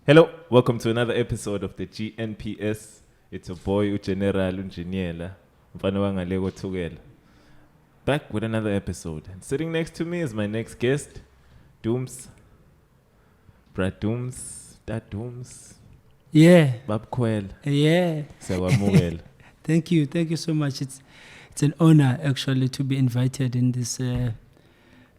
Hello, welcome to another episode of the GNPS. It's your boy General Unjiniela, mfana wangaleko Thukela. Back with another episode. And sitting next to me is my next guest, Dums. Brad Dums, Dad Dums. Yeah. Bab Kwel. Yeah. Sawamukela. Thank you so much. It's an honor actually to be invited in this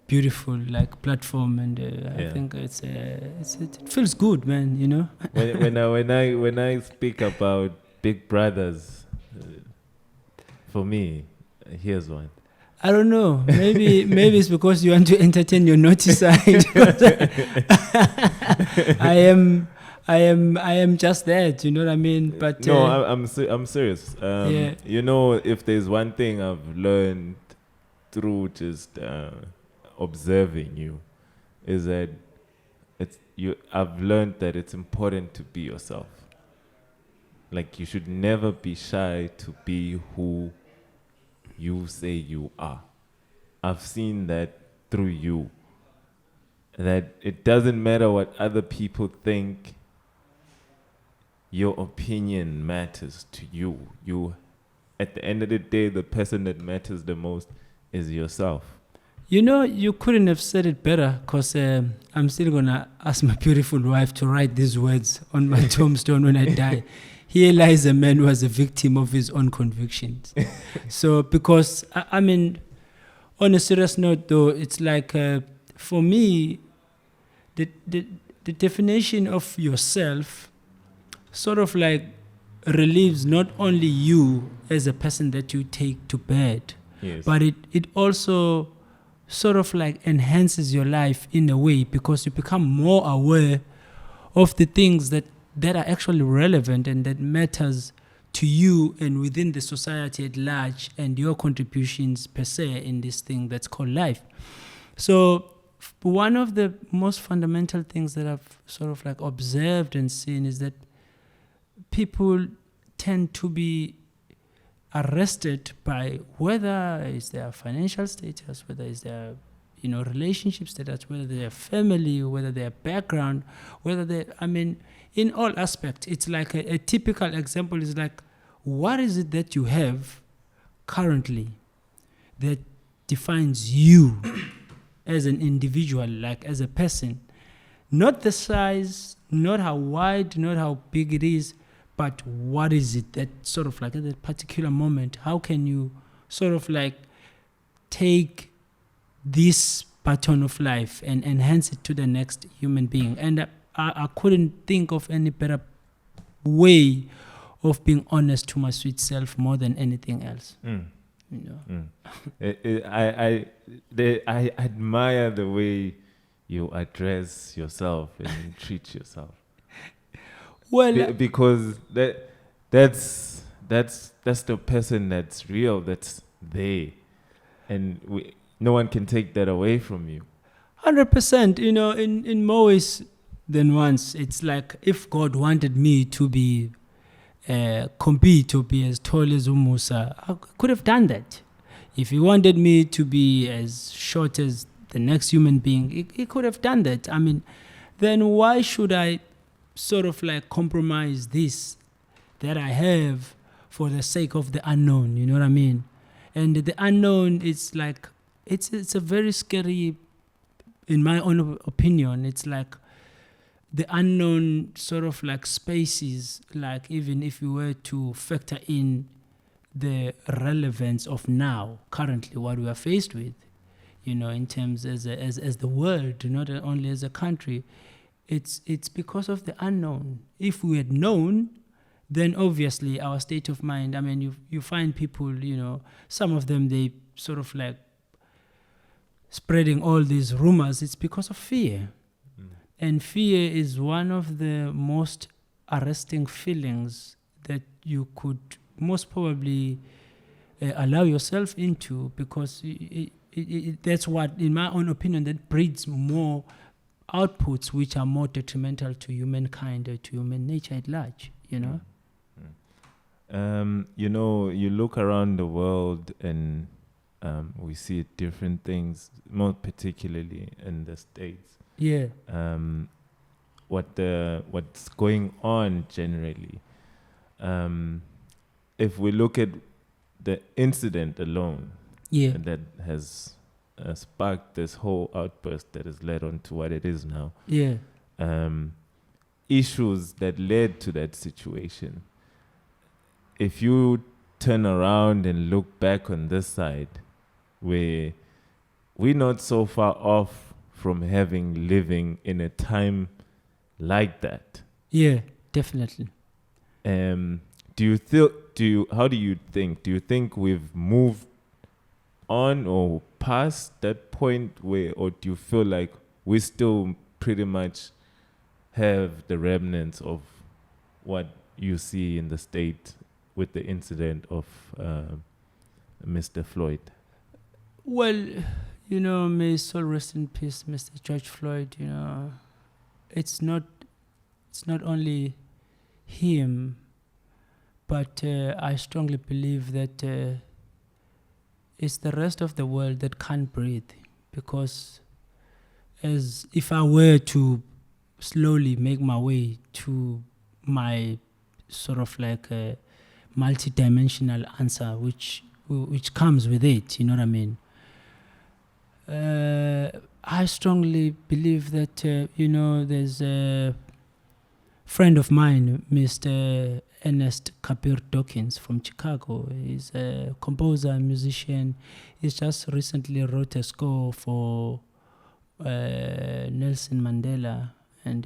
beautiful platform, and I think it feels good, man. You know. when I speak about big brothers, for me, here's one. I don't know. Maybe it's because you want to entertain your naughty side. I am just that, you know what I mean? But no, I'm serious. Yeah. You know, if there's one thing I've learned through just observing you, is that I've learned that it's important to be yourself. Like, you should never be shy to be who you say you are. I've seen that through you, that it doesn't matter what other people think. Your opinion matters to you. You, at the end of the day, the person that matters the most is yourself. You know, you couldn't have said it better, because I'm still going to ask my beautiful wife to write these words on my tombstone when I die. Here lies a man who was a victim of his own convictions. So, because, I mean, on a serious note, though, it's like, for me, the definition of yourself sort of like relieves not only you as a person that you take to bed, Yes. but it also sort of like enhances your life in a way, because you become more aware of the things that are actually relevant and that matters to you and within the society at large, and your contributions per se in this thing that's called life. So one of the most fundamental things that I've sort of like observed and seen is that people tend to be arrested by whether it's their financial status, whether it's their relationship status, whether their family, whether their background, whether they, I mean, in all aspects. It's like a typical example is like, what is it that you have currently that defines you as an individual, like as a person? Not the size, not how wide, not how big it is, but what is it that sort of like at that particular moment, how can you sort of like take this baton of life and enhance it to the next human being? And I couldn't think of any better way of being honest to my sweet self more than anything else. You know? I admire the way you address yourself and treat yourself. Well, Because that's the person that's real, that's there, and no one can take that away from you. 100%. You know, in more ways than once, it's like if God wanted me to be compete or be as tall as Umusa, I could have done that. If he wanted me to be as short as the next human being, he could have done that. I mean, then why should I sort of like compromise this that I have for the sake of the unknown? You know what I mean? And the unknown, it's like, it's a very scary, in my own opinion. It's like the unknown sort of like spaces, like even if you were to factor in the relevance of now, currently what we are faced with, you know, in terms as the world, not only as a country, it's because of the unknown. If we had known, then obviously our state of mind, I mean, you find people, you know, some of them, they sort of like spreading all these rumors. It's because of fear. And fear is one of the most arresting feelings that you could most probably allow yourself into, because that's what, in my own opinion, that breeds more outputs which are more detrimental to humankind or to human nature at large, you know? You know, you look around the world and we see different things, more particularly in the States. Yeah. what's going on generally. If we look at the incident alone, Yeah. and that has sparked this whole outburst that has led on to what it is now. Yeah. Issues that led to that situation. If you turn around and look back on this side, where we're not so far off from living in a time like that. Yeah, definitely. How do you think? Do you think we've moved on or past that point or do you feel like we still pretty much have the remnants of what you see in the state with the incident of Mr. Floyd? Well, may his soul rest in peace, Mr. George Floyd. It's not only him, but I strongly believe that it's the rest of the world that can't breathe, because as if I were to slowly make my way to my sort of like a multi-dimensional answer, which comes with it, you know what I mean? I strongly believe that, there's a friend of mine, Mr. Ernest Kapir Dawkins from Chicago. He's a composer, musician. He's just recently wrote a score for Nelson Mandela, and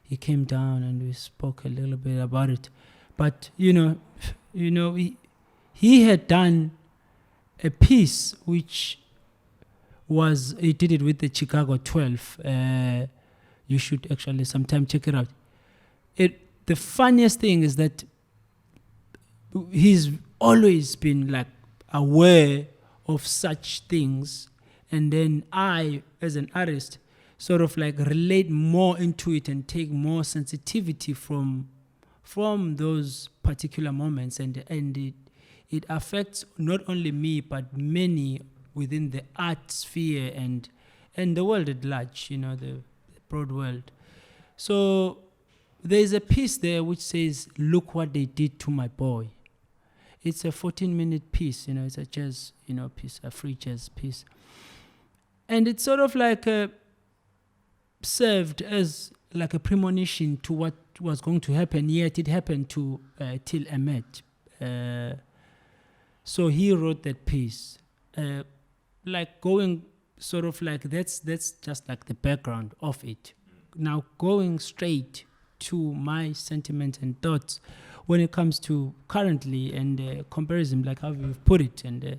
he came down and we spoke a little bit about it. But he had done a piece which he did it with the Chicago 12. You should actually sometime check it out. The funniest thing is that he's always been like aware of such things, and then I, as an artist, sort of like relate more into it and take more sensitivity from those particular moments, and it affects not only me but many within the art sphere and the world at large, the broad world. So there's a piece there which says, "Look what they did to my boy." It's a 14-minute piece, it's a jazz, piece, a free jazz piece. And it's sort of like served as like a premonition to what was going to happen, yet it happened to Till Ahmed. So he wrote that piece. Like going sort of like, that's just like the background of it. Now going straight to my sentiments and thoughts when it comes to currently and comparison, like how you've put it, and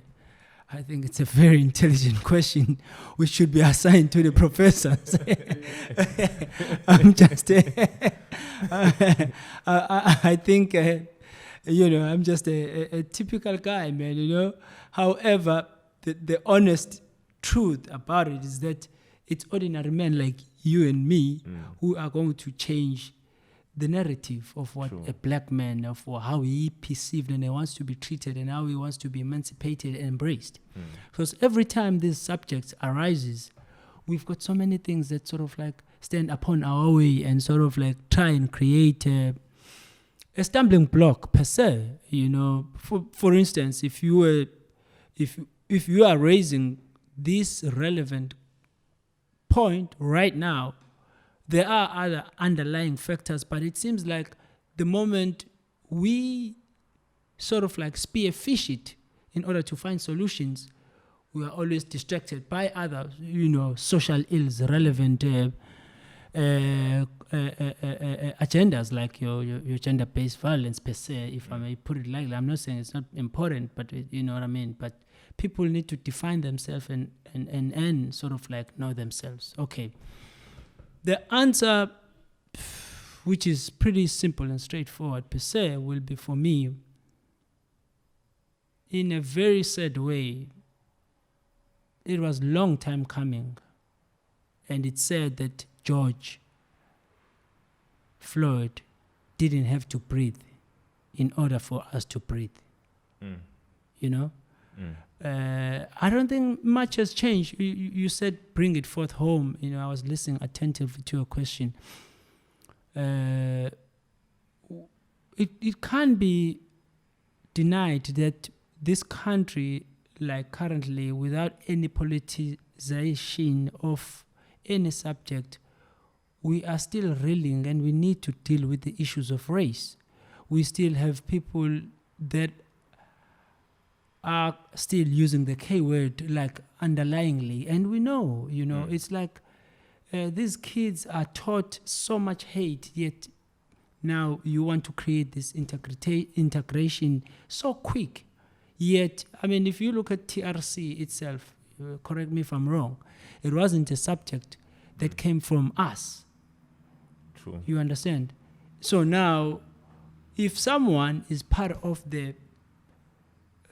I think it's a very intelligent question which should be assigned to the professors. I'm just, I think, I'm just a typical guy, man, However, the honest truth about it is that it's ordinary men like you and me who are going to change the narrative of what a black man, of how he perceived and he wants to be treated and how he wants to be emancipated and embraced. Because every time these subjects arises, we've got so many things that sort of like stand upon our way and sort of like try and create a stumbling block per se. For instance, if you are raising this relevant point right now, there are other underlying factors, but it seems like the moment we sort of like spearfish it in order to find solutions, we are always distracted by other, social ills, relevant agendas like your gender-based violence per se, if I may put it like that. I'm not saying it's not important, but you know what I mean. But people need to define themselves and sort of like know themselves. Okay. The answer, which is pretty simple and straightforward per se, will be for me, in a very sad way, it was a long time coming, and it said that George Floyd didn't have to breathe in order for us to breathe. I don't think much has changed. You said bring it forth home. I was listening attentively to your question. It can't be denied that this country, like currently, without any politicization of any subject, we are still reeling, and we need to deal with the issues of race. We still have people that are still using the K word like underlyingly, and we know, it's like these kids are taught so much hate, yet now you want to create this integration so quick. Yet, if you look at TRC itself, correct me if I'm wrong, it wasn't a subject that came from us. True. You understand? So now, if someone is part of the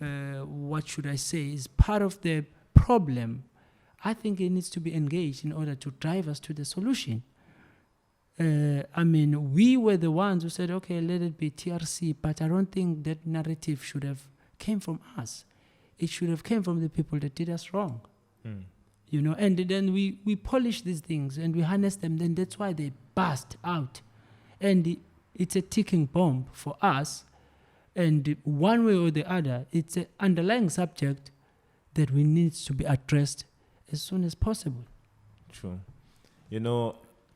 is part of the problem, I think it needs to be engaged in order to drive us to the solution. We were the ones who said, okay, let it be TRC, but I don't think that narrative should have came from us. It should have came from the people that did us wrong. And then we polish these things and we harness them, then that's why they burst out. And it's a ticking bomb for us. And one way or the other, it's an underlying subject that we need to be addressed as soon as possible. True.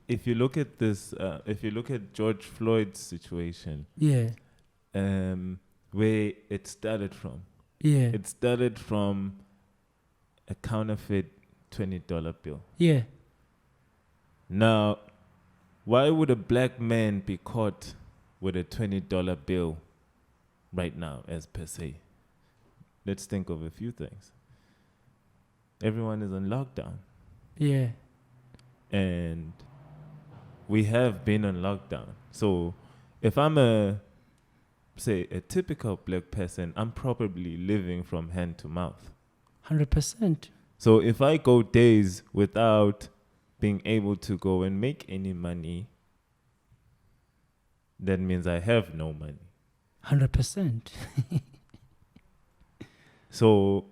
If you look at this, if you look at George Floyd's situation, where it started from, it started from a counterfeit $20 bill. Yeah. Now, why would a black man be caught with a $20 bill right now, as per se? Let's think of a few things. Everyone is on lockdown. Yeah. And we have been on lockdown. So if I'm a typical black person, I'm probably living from hand to mouth. 100%. So if I go days without being able to go and make any money, that means I have no money. 100%. So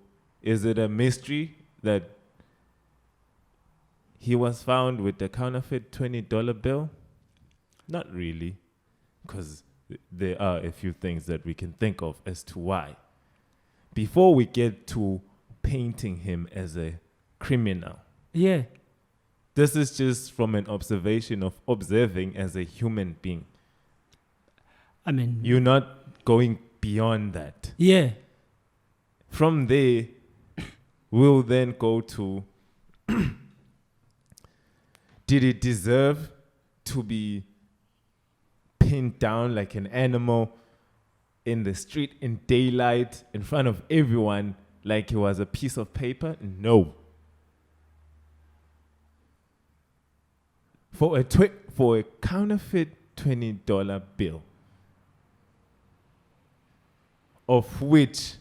is it a mystery that he was found with the counterfeit $20 bill? Not really, because there are a few things that we can think of as to why. Before we get to painting him as a criminal. Yeah. This is just from an observation of observing as a human being. You're not going beyond that. Yeah. From there, we'll then go to did it deserve to be pinned down like an animal in the street in daylight in front of everyone like it was a piece of paper? No. For a counterfeit $20 bill, of which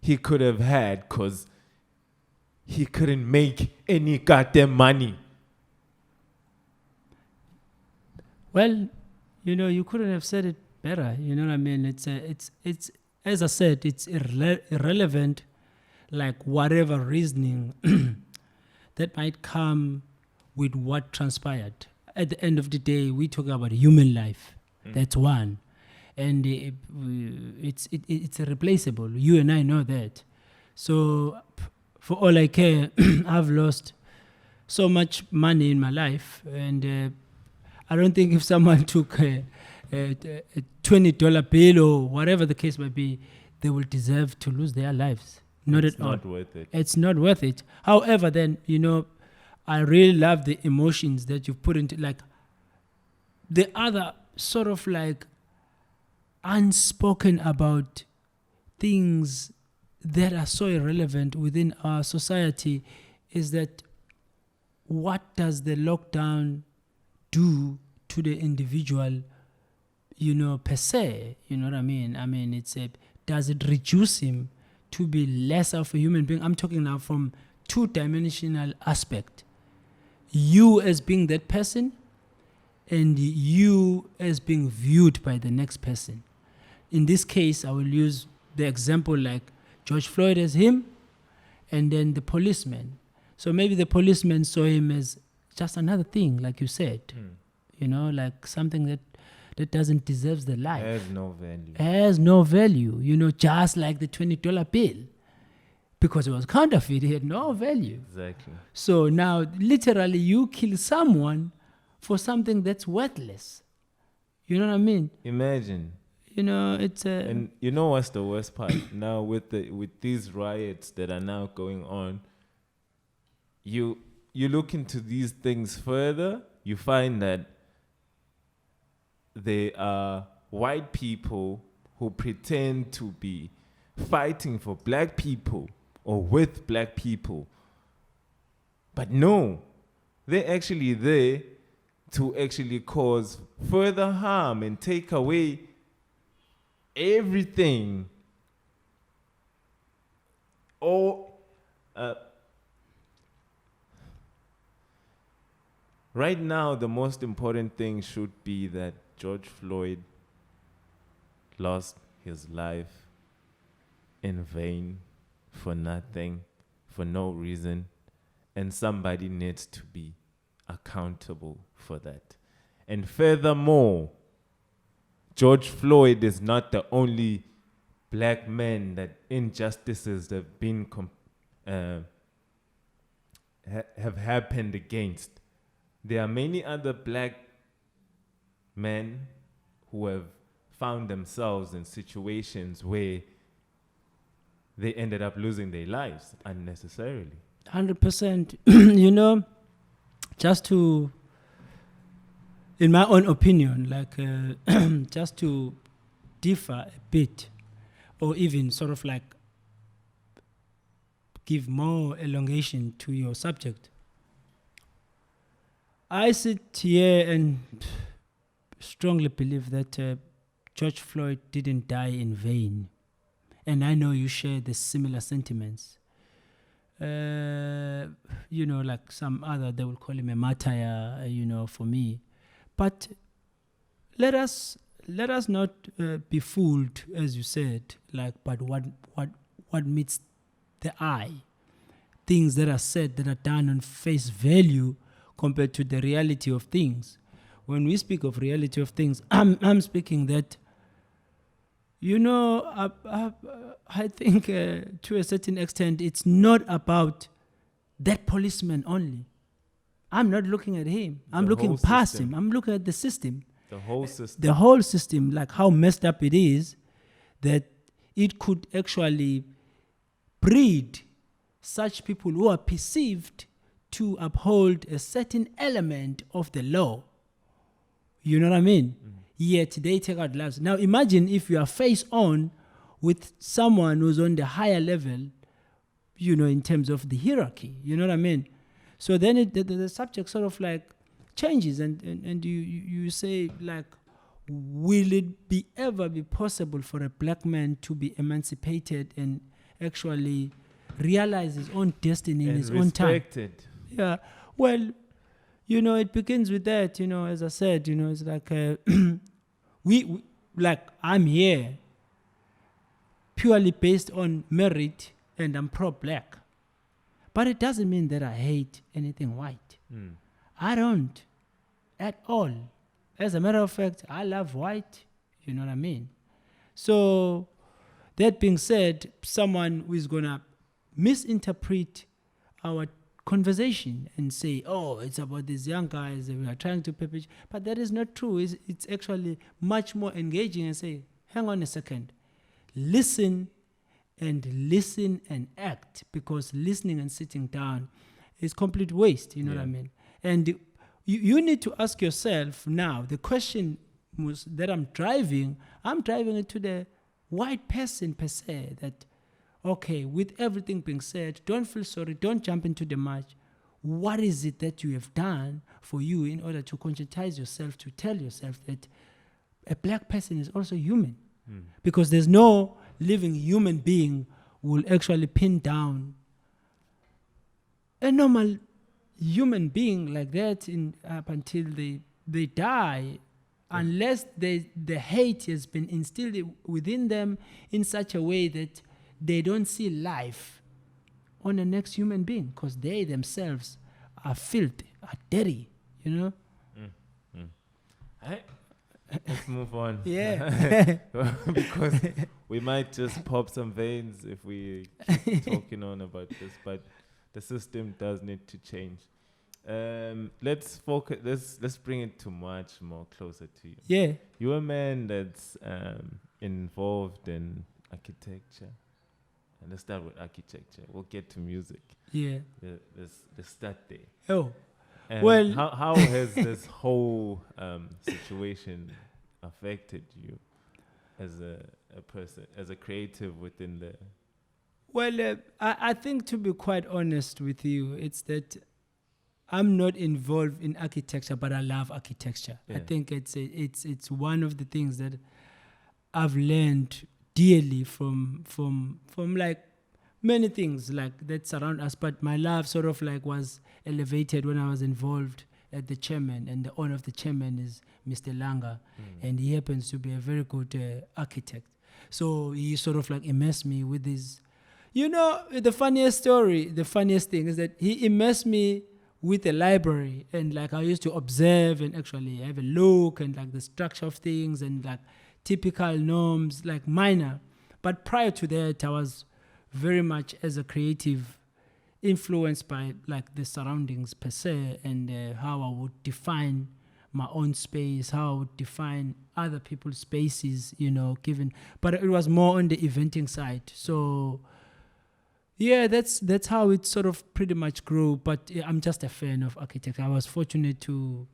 he could have had because he couldn't make any goddamn money. Well, you couldn't have said it better. You know what I mean? It's as I said, it's irrelevant, like whatever reasoning that might come with what transpired. At the end of the day, we talk about human life. That's one. And it's irreplaceable. You and I know that. So for all I care, I've lost so much money in my life. And I don't think if someone took a $20 bill or whatever the case might be, they will deserve to lose their lives. Not at all. It's not worth it. It's not worth it. However, then, I really love the emotions that you've put into, like, the other sort of like unspoken about things that are so irrelevant within our society is that what does the lockdown do to the individual, per se? You know what I mean? Does it reduce him to be less of a human being? I'm talking now from two-dimensional aspect. You as being that person and you as being viewed by the next person. In this case, I will use the example like George Floyd as him, and then the policeman. So maybe the policeman saw him as just another thing, like you said, like something that doesn't deserve the life. Has no value. Has no value, just like the $20 bill. Because it was counterfeit, it had no value. Exactly. So now, literally, you kill someone for something that's worthless. You know what I mean? Imagine. It's a... And you know what's the worst part? Now, with these riots that are now going on, you look into these things further, you find that they are white people who pretend to be fighting for black people or with black people. But no, they're actually there to actually cause further harm and take away everything. Right now, the most important thing should be that George Floyd lost his life in vain, for nothing, for no reason, and somebody needs to be accountable for that. And furthermore, George Floyd is not the only black man that injustices have been have happened against. There are many other black men who have found themselves in situations where they ended up losing their lives unnecessarily. 100%. Just to, in my own opinion, just to differ a bit, or even sort of like give more elongation to your subject. I sit here and strongly believe that George Floyd didn't die in vain. And I know you share the similar sentiments. Like some other, they will call him a martyr, for me. But let us not be fooled, as you said, but what meets the eye, things that are said, that are done on face value compared to the reality of things. When we speak of reality of things, I'm speaking that, I think to a certain extent, it's not about that policeman only. I'm not looking at him. I'm looking past him. I'm looking at the system. The whole system. The whole system, like how messed up it is that it could actually breed such people who are perceived to uphold a certain element of the law. You know what I mean? Yet they take out lives. Now imagine if you are face on with someone who's on the higher level, in terms of the hierarchy. You know what I mean? So then the subject sort of like changes, and you say, like, will it ever be possible for a black man to be emancipated and actually realize his own destiny in his own time? Respected. Yeah. Well, it begins with that, as I said, it's like we I'm here purely based on merit and I'm pro-black. But it doesn't mean that I hate anything white. I don't at all. As a matter of fact, I love white, you know what I mean? So that being said, someone who is going to misinterpret our conversation and say, oh, it's about these young guys that we are trying to perpetuate. But that is not true. It's actually much more engaging and say, hang on a second. Listen and act, because listening and sitting down is complete waste, you know what I mean? And you need to ask yourself now, the question that I'm driving it to the white person per se, that, okay, with everything being said, don't feel sorry, don't jump into the match. What is it that you have done for you in order to conscientize yourself, to tell yourself that a black person is also human? Because there's no living human being who will actually pin down a normal human being like that up until they die, unless the hate has been instilled within them in such a way that they don't see life on the next human being because they themselves are filthy, are dirty, you know? Let's move on. Yeah. Because we might just pop some veins if we keep talking on about this, but the system does need to change. Let's focus. Let's bring it to much more closer to you. Yeah. You're a man that's involved in architecture. And let's start with architecture. We'll get to music. Yeah. The start there. Oh. Well, how has this whole situation affected you as a person, as a creative within the? Well, I think, to be quite honest with you, it's that I'm not involved in architecture, but I love architecture. Yeah. I think it's one of the things that I've learned dearly from like many things like that surround us. But my love sort of like was elevated when I was involved at the chairman, and the owner of the chairman is Mr. Langa, and he happens to be a very good architect. So he sort of like immersed me with his, you know, the funniest thing is that he immersed me with a library, and like I used to observe and actually have a look and like the structure of things and like typical norms, like minor. But prior to that, I was very much as a creative influenced by like the surroundings per se, and how I would define my own space, how I would define other people's spaces, you know, but it was more on the eventing side. So yeah, that's how it sort of pretty much grew. But I'm just a fan of architecture. I was fortunate to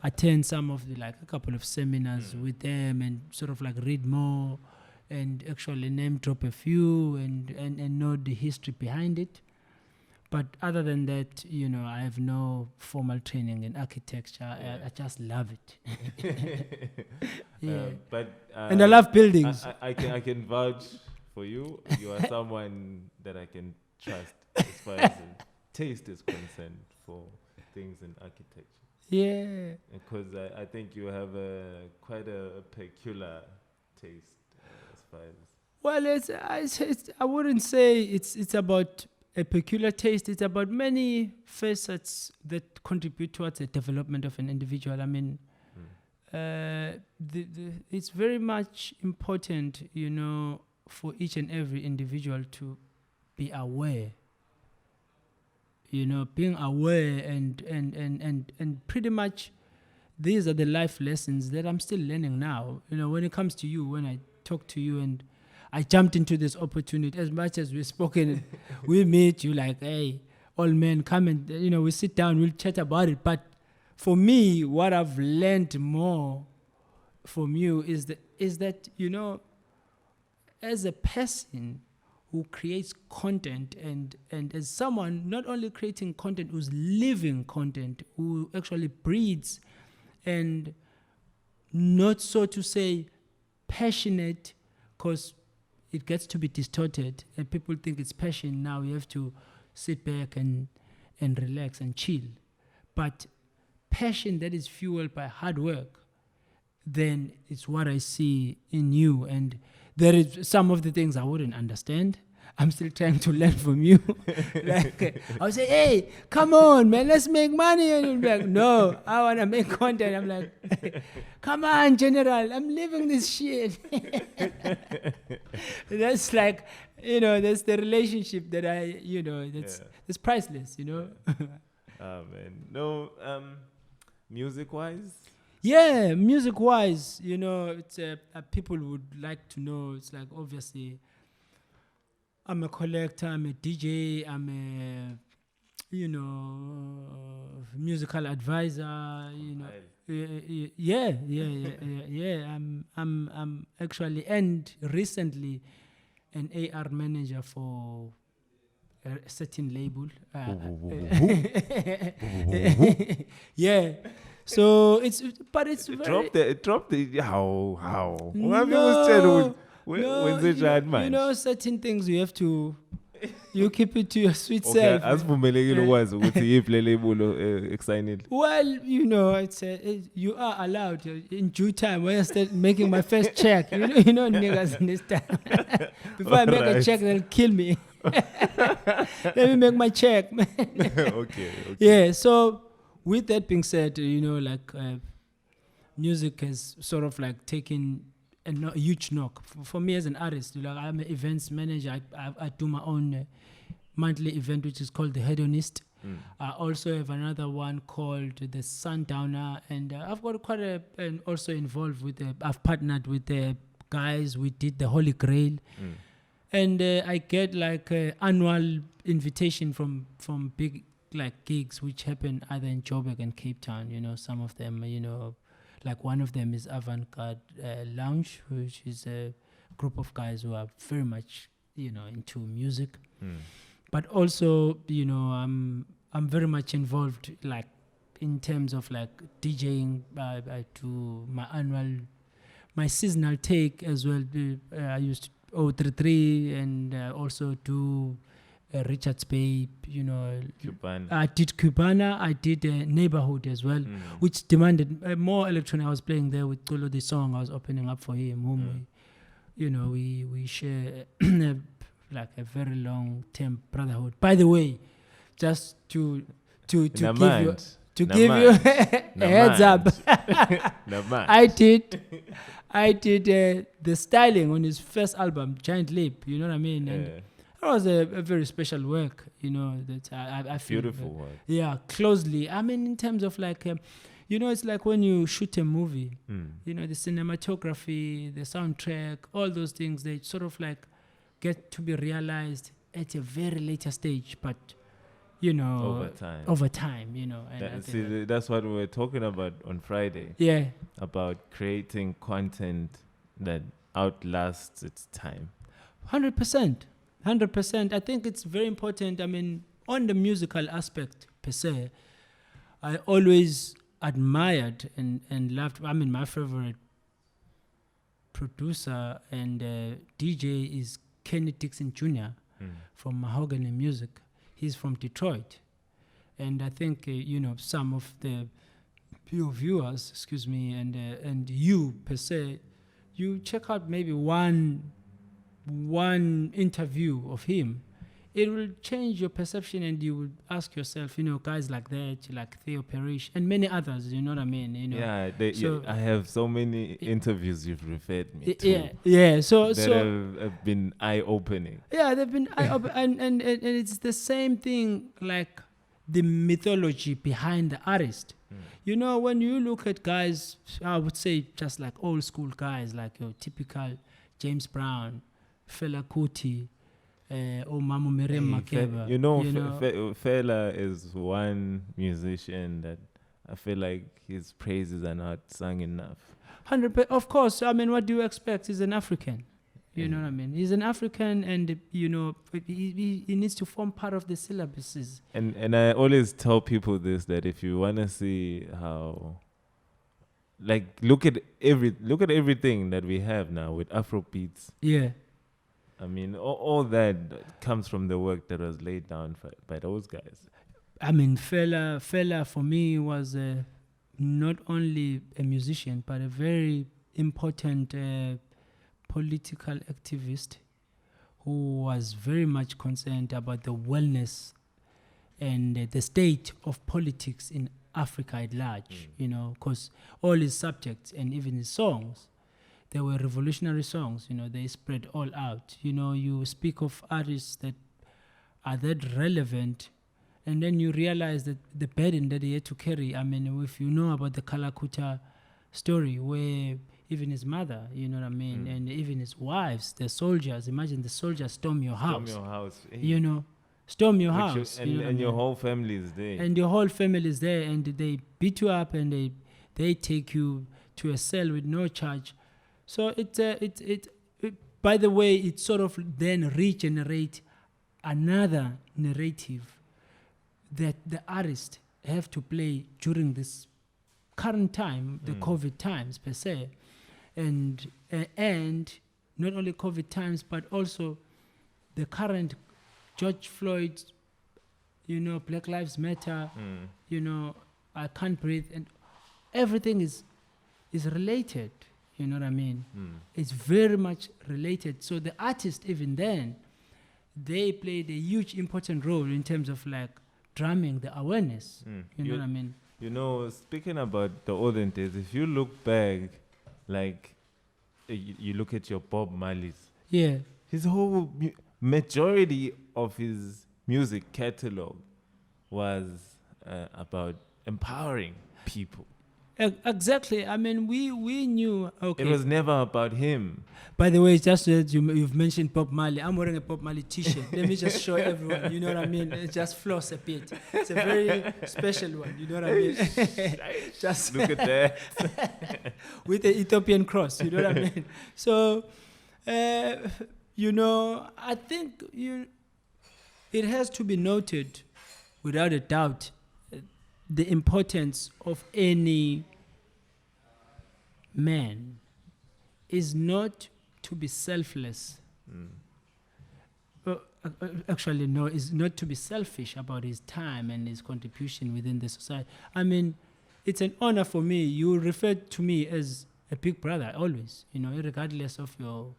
attend some of a couple of seminars with them and sort of like read more and actually name drop a few and know the history behind it. But other than that, you know, I have no formal training in architecture. I just love it. Yeah. And I love buildings. I can vouch for you. You are someone that I can trust as far as taste is concerned for things in architecture. Yeah. Because I think you have quite a peculiar taste as far as. Well, I wouldn't say it's about a peculiar taste. It's about many facets that contribute towards the development of an individual. I mean, it's very much important, you know, for each and every individual to be aware. You know, being aware and pretty much these are the life lessons that I'm still learning now. You know, when it comes to you, when I talk to you and I jumped into this opportunity, as much as we've spoken, we meet you like, hey, old man, come and, you know, we sit down, we'll chat about it. But for me, what I've learned more from you is that, you know, as a person who creates content and as someone not only creating content, who's living content, who actually breathes and not so to say passionate, because it gets to be distorted and people think it's passion. Now you have to sit back and relax and chill. But passion that is fueled by hard work, then it's what I see in you. And there is some of the things I wouldn't understand. I'm still trying to learn from you. Like, I'll say, hey, come on, man, let's make money. And you'll be like, no, I want to make content. I'm like, come on, General, I'm living this shit. That's like, you know, that's the relationship that that's priceless, you know. Oh, man. No, music-wise? Yeah, music-wise, you know, it's people would like to know. It's like, obviously, I'm a collector, I'm a DJ, I'm a, you know, musical advisor, you know. Yeah. I'm actually, and recently, an AR manager for a certain label. Yeah. So it's very... Drop the how. No, When's it right, man? You know, certain things you have to You keep it to your sweet Okay, self. asivumelekile ukwazi ukuthi yiphi le label excited. Well, you know, you are allowed in due time. When I start making my first check, you know, niggas in this time. Before I make a check, they'll kill me. Let me make my check, man. Okay. Yeah. So, with that being said, you know, like music has sort of like taken a huge knock for me as an artist. Like I'm an events manager. I do my own monthly event, which is called the Hedonist. I also have another one called the Sundowner, and I've got quite and also involved with. I've partnered with the guys. We did the Holy Grail, and I get like annual invitation from big like gigs which happen either in Joburg and Cape Town. You know, some of them, you know, like one of them is Avant-Garde Lounge, which is a group of guys who are very much, you know, into music. But also, you know, I'm very much involved, like in terms of like DJing. I do my seasonal take as well. I used 033 and also do Richards Bay. You know, Cubana. I did Cubana. I did Neighborhood as well, which demanded more electronic. I was playing there with Tolo, the song I was opening up for him. Whom we share. Like a very long-term brotherhood. By the way, just to give you a heads up, I did the styling on his first album, Giant Leap. You know what I mean? And it was a very special work. You know that I feel beautiful work. Yeah, closely. I mean, in terms of like. You know, it's like when you shoot a movie. You know, the cinematography, the soundtrack, all those things. They sort of like get to be realized at a very later stage, but you know, over time, you know. And that's what we were talking about on Friday. Yeah, about creating content that outlasts its time. 100%. I think it's very important. I mean, on the musical aspect per se, I always admired and loved. I mean, my favorite producer and DJ is Kenny Dixon Jr. From Mahogany Music. He's from Detroit. And I think, you know, some of the viewers, and you per se, you check out maybe one interview of him. It will change your perception, and you will ask yourself, you know, guys like that, like Theo Parrish and many others, you know what I mean? You know. Yeah, I have so many interviews you've referred me to. Yeah. So have been eye-opening. Yeah, they've been eye-opening, and it's the same thing, like the mythology behind the artist. You know, when you look at guys, I would say just like old school guys, like your typical James Brown, Fela Kuti. Mama Miriam Makeba. You know, Fela is one musician that I feel like his praises are not sung enough. 100%. Of course, I mean, what do you expect? He's an African. You know what I mean? He's an African, and you know, he needs to form part of the syllabuses. And I always tell people this, that if you want to see how, like, look at everything that we have now with Afro beats. Yeah. I mean, all that comes from the work that was laid down by those guys. I mean, Fela for me was not only a musician, but a very important political activist who was very much concerned about the wellness and the state of politics in Africa at large, you know, because all his subjects and even his songs, they were revolutionary songs, you know, they spread all out. You know, you speak of artists that are that relevant, and then you realize that the burden that he had to carry. I mean, if you know about the Kalakuta story, where even his mother, you know what I mean, and even his wives, the soldiers, imagine the soldiers storm your house. You know, storm your house. And your whole family is there. And your whole family is there, and they beat you up, and they take you to a cell with no charge. So it by the way, it sort of then regenerate another narrative that the artists have to play during this current time, the COVID times per se, and not only COVID times, but also the current George Floyd, Black Lives Matter, I Can't Breathe, and everything is related. You know what I mean? It's very much related. So the artist, even then, they played a huge important role in terms of like drumming the awareness. You know what I mean? Speaking about the olden days, if you look back, like you look at your Bob Marley's, Yeah. his whole majority of his music catalog was about empowering people. Exactly. I mean, we knew. Okay. It was never about him. By the way, just that you've mentioned Bob Marley. I'm wearing a Bob Marley T-shirt. Let me just show everyone. You know what I mean? It just floss a bit. It's a very special one. You know what I mean? Just look at that. With the Ethiopian cross. You know what I mean? So, I think it has to be noted, without a doubt, the importance of any man is not to be selfless. Actually, no, is not to be selfish about his time and his contribution within the society. I mean, it's an honor for me. You refer to me as a big brother always, regardless of your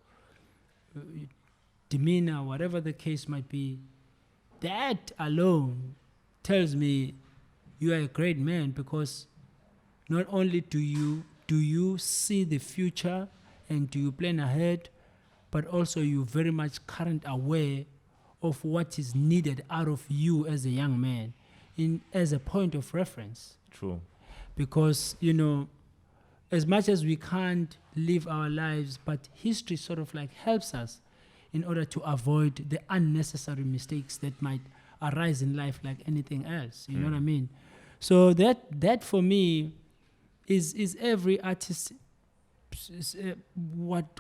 demeanor, whatever the case might be. That alone tells me you are a great man, because not only do you see the future and do you plan ahead, but also you're very much current aware of what is needed out of you as a young man as a point of reference. True. Because, as much as we can't live our lives, but history sort of like helps us in order to avoid the unnecessary mistakes that might arise in life like anything else. You know what I mean? So that for me is every artist's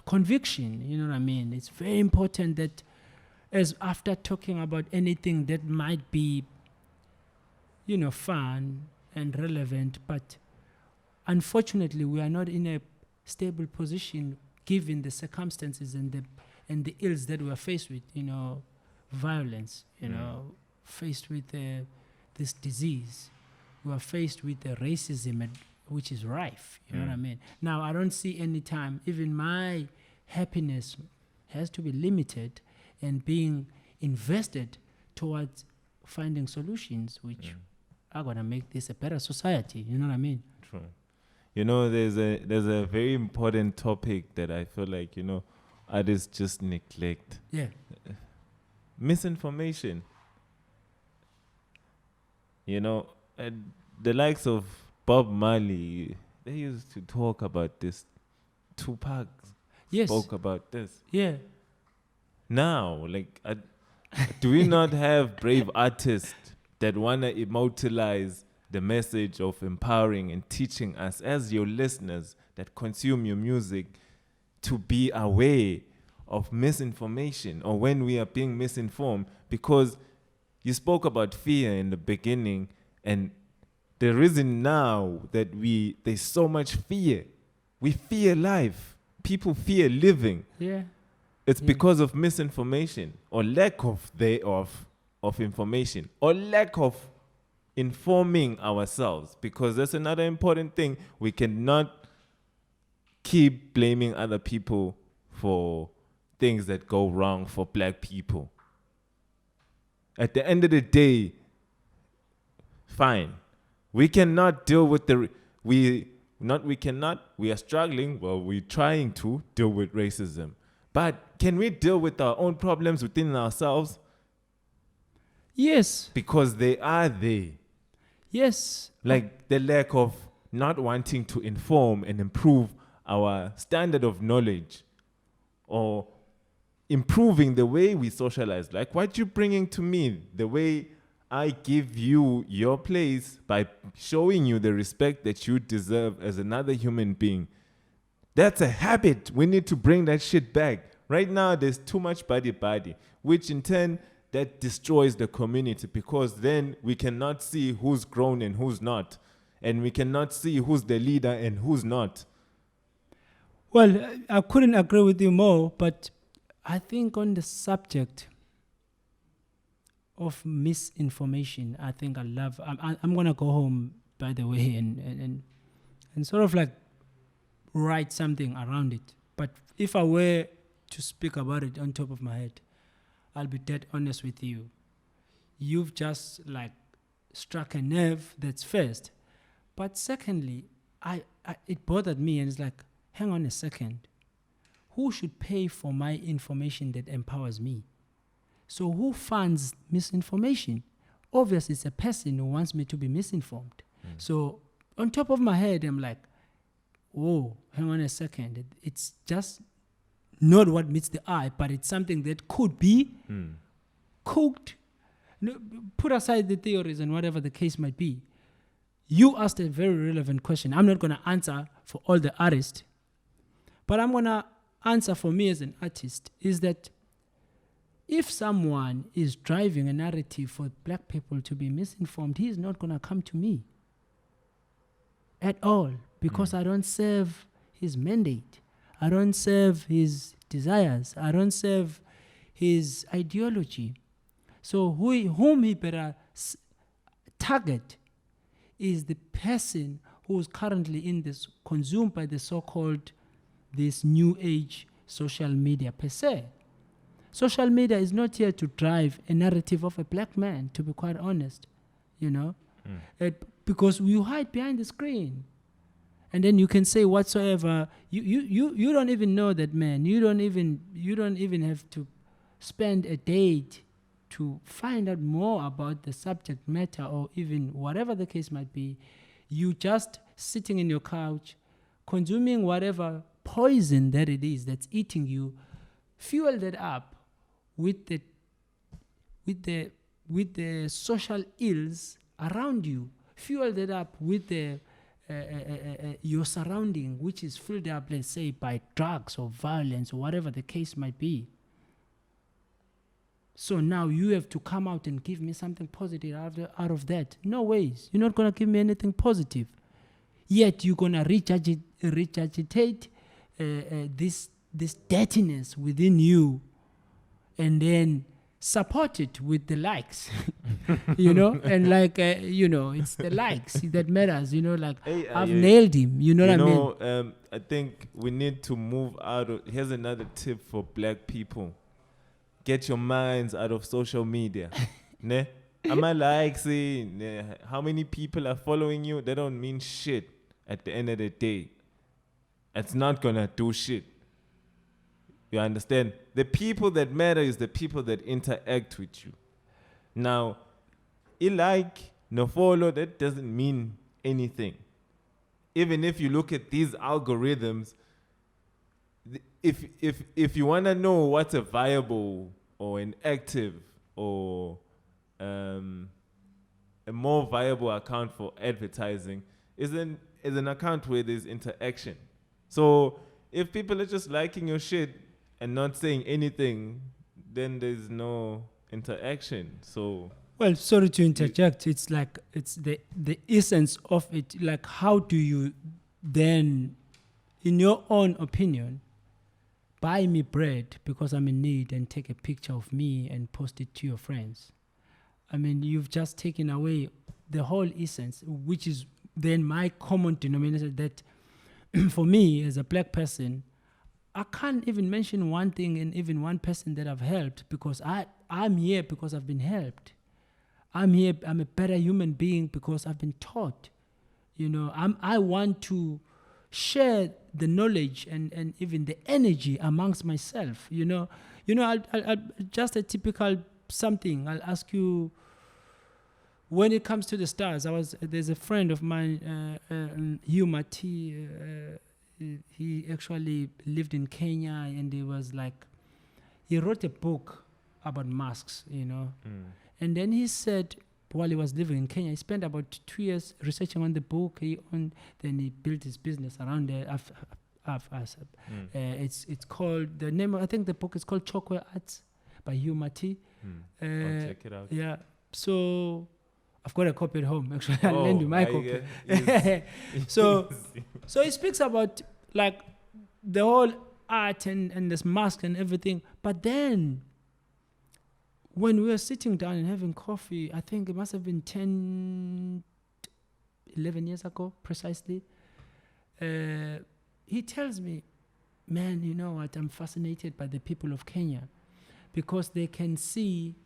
conviction. You know what I mean? It's very important that, as after talking about anything that might be, fun and relevant, but unfortunately we are not in a stable position given the circumstances and the ills that we are faced with. Violence. Faced with this disease. We are faced with the racism which is rife. You know what I mean? Now, I don't see any time, even my happiness has to be limited and being invested towards finding solutions which are going to make this a better society. You know what I mean? True. There's a very important topic that I feel like, artists just neglect. Yeah. Misinformation. The likes of Bob Marley, they used to talk about this. Tupac spoke about this. Yeah. Now, do we not have brave artists that want to immortalize the message of empowering and teaching us as your listeners that consume your music to be aware of misinformation or when we are being misinformed? Because you spoke about fear in the beginning, and the reason now that there's so much fear, we fear life, people fear living. Yeah. It's because of misinformation or lack of information or lack of informing ourselves, because that's another important thing. We cannot keep blaming other people for things that go wrong for black people. At the end of the day, fine. We cannot deal with we are struggling, we're trying to deal with racism. But can we deal with our own problems within ourselves? Yes. Because they are there. Yes. Like the lack of not wanting to inform and improve our standard of knowledge, or improving the way we socialize. Like what you're bringing to me, the way I give you your place by showing you the respect that you deserve as another human being. That's a habit. We need to bring that shit back. Right now, there's too much body, which in turn, that destroys the community, because then we cannot see who's grown and who's not. And we cannot see who's the leader and who's not. Well, I couldn't agree with you more, but I think on the subject, of misinformation, I think I'm gonna go home, by the way, and sort of like write something around it. But if I were to speak about it on top of my head, I'll be dead honest with you. You've just like struck a nerve, that's first. But secondly, it bothered me, and it's like, hang on a second. Who should pay for my information that empowers me? So who funds misinformation? Obviously, it's a person who wants me to be misinformed. So on top of my head, I'm like, whoa, hang on a second. It's just not what meets the eye, but it's something that could be cooked. No, put aside the theories and whatever the case might be. You asked a very relevant question. I'm not going to answer for all the artists, but I'm going to answer for me as an artist, is that if someone is driving a narrative for black people to be misinformed, he is not going to come to me at all, because I don't serve his mandate. I don't serve his desires. I don't serve his ideology. So whom he better target is the person who is currently in this, consumed by the so-called this new age social media per se. Social media is not here to drive a narrative of a black man, to be quite honest, you know, because you hide behind the screen, and then you can say whatsoever. You don't even know that man. You don't even have to spend a day to find out more about the subject matter, or even whatever the case might be. You just sitting in your couch, consuming whatever poison that it is that's eating you, fuel that up with the social ills around you, fuel that up with the your surrounding, which is filled up, let's say, by drugs or violence or whatever the case might be. So now you have to come out and give me something positive out of that. No ways. You're not going to give me anything positive. Yet you're going to regurgitate this dirtiness within you, and then support it with the likes, you know, and like, it's the likes that matters, like, hey, I've nailed him, you know what I mean? I think we need to move out of, here's another tip for black people. Get your minds out of social media. Ne? Am I likes it? How many people are following you? They don't mean shit at the end of the day. It's not gonna do shit. You understand? The people that matter is the people that interact with you. Now, no follow, that doesn't mean anything. Even if you look at these algorithms, if you want to know what's a viable or an active or a more viable account for advertising, is an account where there's interaction. So if people are just liking your shit and not saying anything, then there's no interaction. So, well, sorry to interject. It's like, it's the essence of it. Like, how do you then, in your own opinion, buy me bread because I'm in need and take a picture of me and post it to your friends? I mean, you've just taken away the whole essence, which is then my common denominator, that for me as a black person, I can't even mention one thing and even one person that I've helped, because I'm here because I've been helped. I'm here, I'm a better human being because I've been taught. I want to share the knowledge and even the energy amongst myself. I'll just a typical something. I'll ask you, when it comes to the stars, there's a friend of mine, Hugh Mati, he actually lived in Kenya, and he wrote a book about masks, And then he said, while he was living in Kenya, he spent about 2 years researching on the book. Then he built his business around it. It's called, the name, I think the book is called Chokwe Arts by Hugh Mati. I'll check it out. Yeah. So I've got a copy at home, actually. I'll lend you my copy. So he speaks about like the whole art and this mask and everything. But then when we were sitting down and having coffee, I think it must have been 10, 11 years ago, precisely. He tells me, man, you know what, I'm fascinated by the people of Kenya because they can see,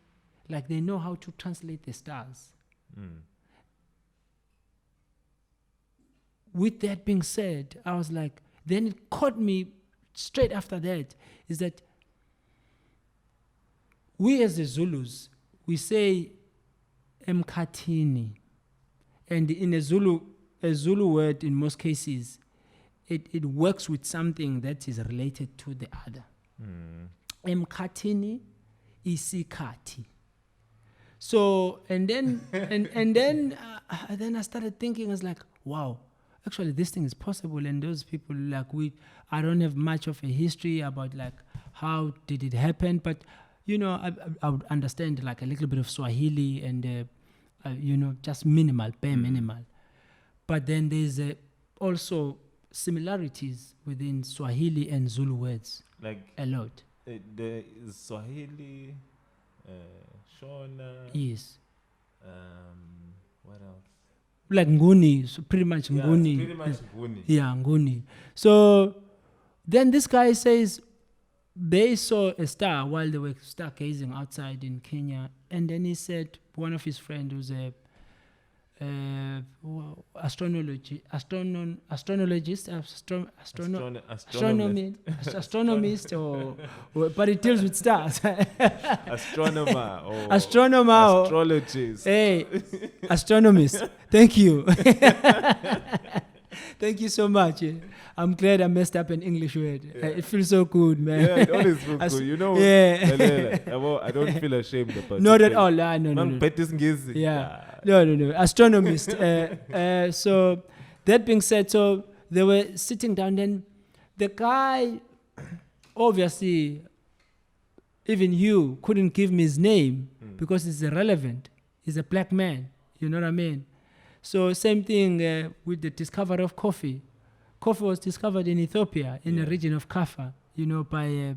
like they know how to translate the stars. With that being said, I was like, then it caught me straight after that, is that we as the Zulus, we say Emkatini. And in a Zulu word, in most cases, it works with something that is related to the other. Emkatini isikati. So, and then, then I started thinking, I was like, wow, actually this thing is possible. And those people, like I don't have much of a history about like, how did it happen? But, you know, I would understand like a little bit of Swahili and, you know, just minimal, bare minimal. But then there's also similarities within Swahili and Zulu words. Like a lot. The Swahili, Shona. Yes. What else? Like Nguni, so pretty much Nguni. Pretty much Nguni. Yeah, Nguni. So then this guy says they saw a star while they were stargazing outside in Kenya, and then he said one of his friends who's a astronomist, or but it deals with stars. Astronomer or astronomer, astrologist. Hey, astronomist. Thank you. Thank you so much. I'm glad I messed up an English word. Yeah. It feels so good, man. Yeah, it always feels good. You know, yeah. I don't feel ashamed about it. Not at all. No. Yeah. No. Astronomist. So that being said, so they were sitting down. Then the guy, obviously, even you couldn't give me his name because it's irrelevant. He's a black man. You know what I mean? So same thing with the discovery of coffee. Coffee was discovered in Ethiopia, in the region of Kaffa, you know, by,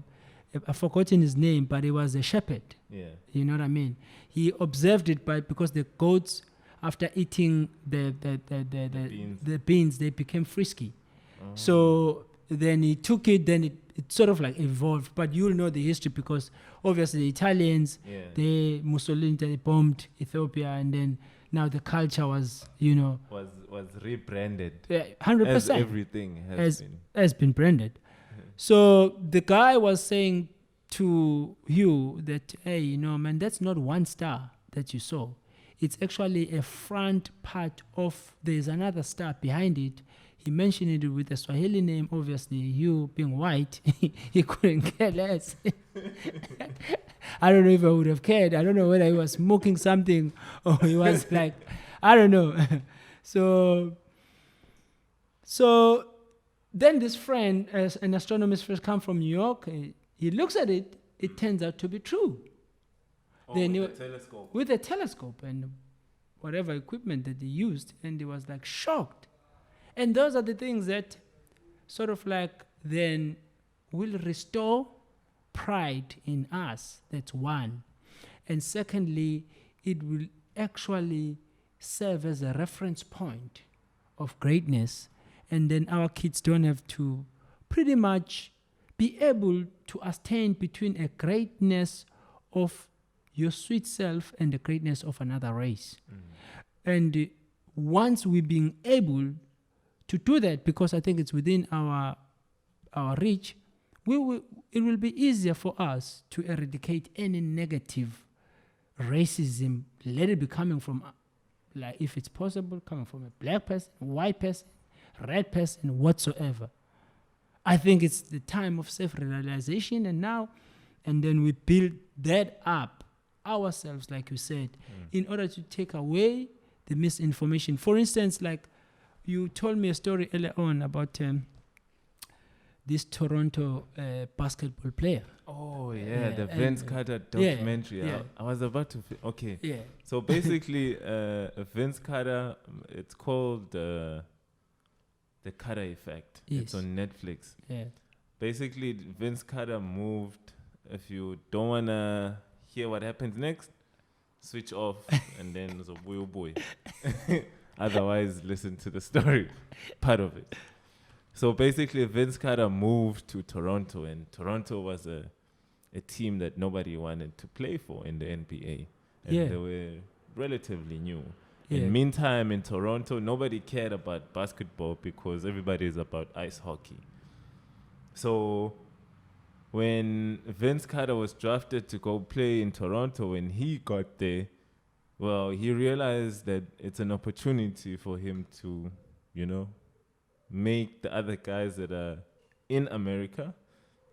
I've forgotten his name, but he was a shepherd. Yeah. You know what I mean? He observed it because the goats, after eating the beans, they became frisky. Oh. So then he took it, then it sort of like evolved. But you'll know the history because obviously the Italians, Mussolini, they bombed Ethiopia, and then now the culture was, you know... Was rebranded. Yeah, 100%. As everything has been branded. So the guy was saying to you that, hey, you know, man, that's not one star that you saw. It's actually a front part of... There's another star behind it. He mentioned it with a Swahili name. Obviously, you being white, he couldn't care less. I don't know if I would have cared. I don't know whether he was smoking something or he was like, I don't know. So then this friend, as an astronomist, first come from New York, he looks at it, it turns out to be true. With the telescope. With a telescope and whatever equipment that they used, and he was like shocked. And those are the things that sort of like then will restore pride in us. That's one. And secondly, it will actually serve as a reference point of greatness. And then our kids don't have to pretty much be able to ascertain between a greatness of your sweet self and the greatness of another race. And once we're being able to do that, because I think it's within our reach, it will be easier for us to eradicate any negative racism, let it be coming from, like, if it's possible, coming from a black person, white person, red person, whatsoever. I think it's the time of self-realization, and then we build that up ourselves, like you said, in order to take away the misinformation. For instance, like you told me a story earlier on about this Toronto basketball player. Oh, yeah, the Vince Carter documentary. Yeah. I was about to... Okay. Yeah. So basically, Vince Carter, it's called The Carter Effect. Yes. It's on Netflix. Yeah. Basically, Vince Carter moved, if you don't want to hear what happens next, switch off, and then it's a boy. Otherwise, listen to the story, part of it. So basically, Vince Carter moved to Toronto, and Toronto was a team that nobody wanted to play for in the NBA. And they were relatively new. In the meantime, in Toronto, nobody cared about basketball because everybody is about ice hockey. So when Vince Carter was drafted to go play in Toronto, when he got there, well, he realized that it's an opportunity for him to, make the other guys that are in America,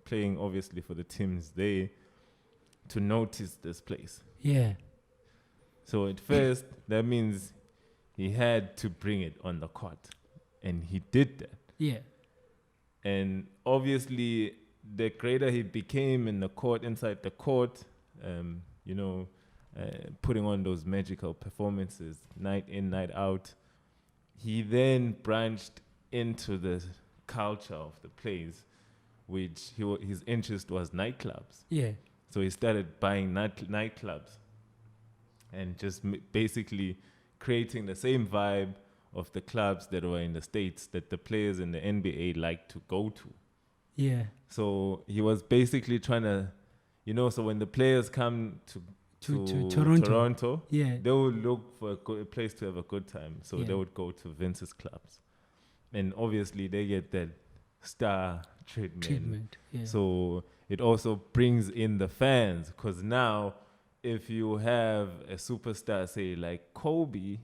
playing obviously for the teams there, to notice this place. Yeah. So at first, that means he had to bring it on the court. And he did that. Yeah. And obviously, the greater he became in the court, inside the court, putting on those magical performances, night in, night out, he then branched into the culture of the place, which his interest was nightclubs. Yeah. So he started buying nightclubs and just basically creating the same vibe of the clubs that were in the States that the players in the NBA like to go to. Yeah. So he was basically trying to, so when the players come to Toronto, yeah, they would look for a place to have a good time. So they would go to Vince's clubs. And obviously they get that star treatment. Yeah. So it also brings in the fans, because now if you have a superstar, say like Kobe,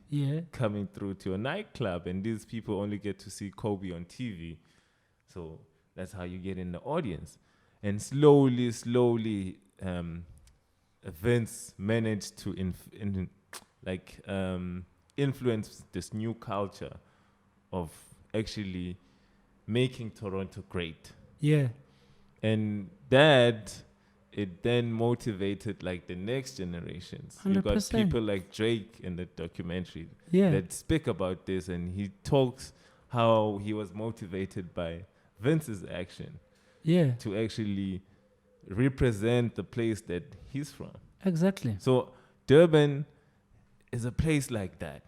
coming through to a nightclub, and these people only get to see Kobe on TV, so that's how you get in the audience. And slowly, Vince managed to influence this new culture of actually making Toronto great. Yeah. And that, it then motivated like the next generations. 100%. You got people like Drake in the documentary that speak about this, and he talks how he was motivated by Vince's action to actually represent the place that he's from. Exactly. So Durban is a place like that.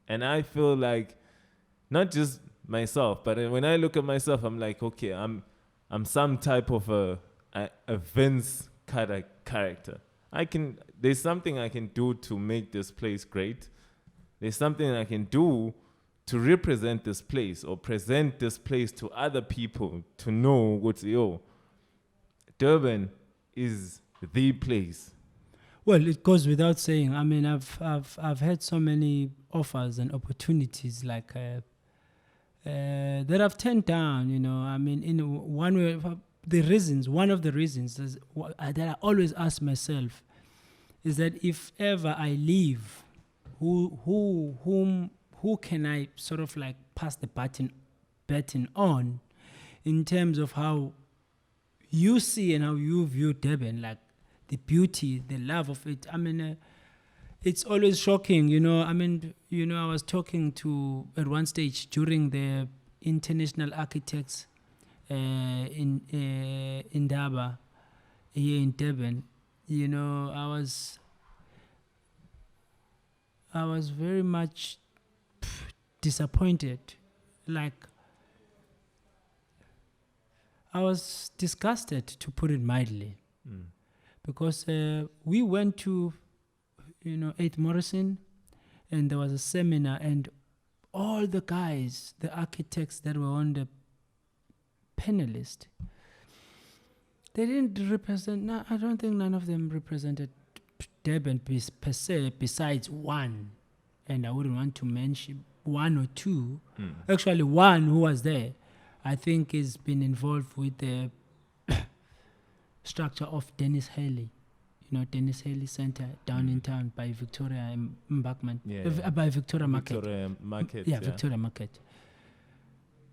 And I feel like, not just myself, but when I look at myself, I'm like, okay, I'm some type of a Vince Carter character. There's something I can do to make this place great. There's something I can do to represent this place or present this place to other people to know what's Durban is the place. Well, it goes without saying. I mean, I've had so many offers and opportunities like that I've turned down. I mean, in one way, one of the reasons is that I always ask myself is that if ever I leave, who can I sort of like pass the baton on, in terms of how you see and how you view Durban, like the beauty, the love of it. I mean, it's always shocking, I mean, I was talking to, at one stage during the International Architects in Daba, here in Durban, I was very much disappointed. Like, I was disgusted, to put it mildly, because we went to 8th Morrison, and there was a seminar, and all the guys, the architects that were on the panelist, they didn't represent, I don't think none of them represented Durban per se, besides one, and I wouldn't want to mention one or two. Actually, one who was there, I think, has been involved with the structure of Dennis Haley. Dennis Haley Center down in town by Victoria Embankment, by Victoria Market. Victoria Market. Victoria Market.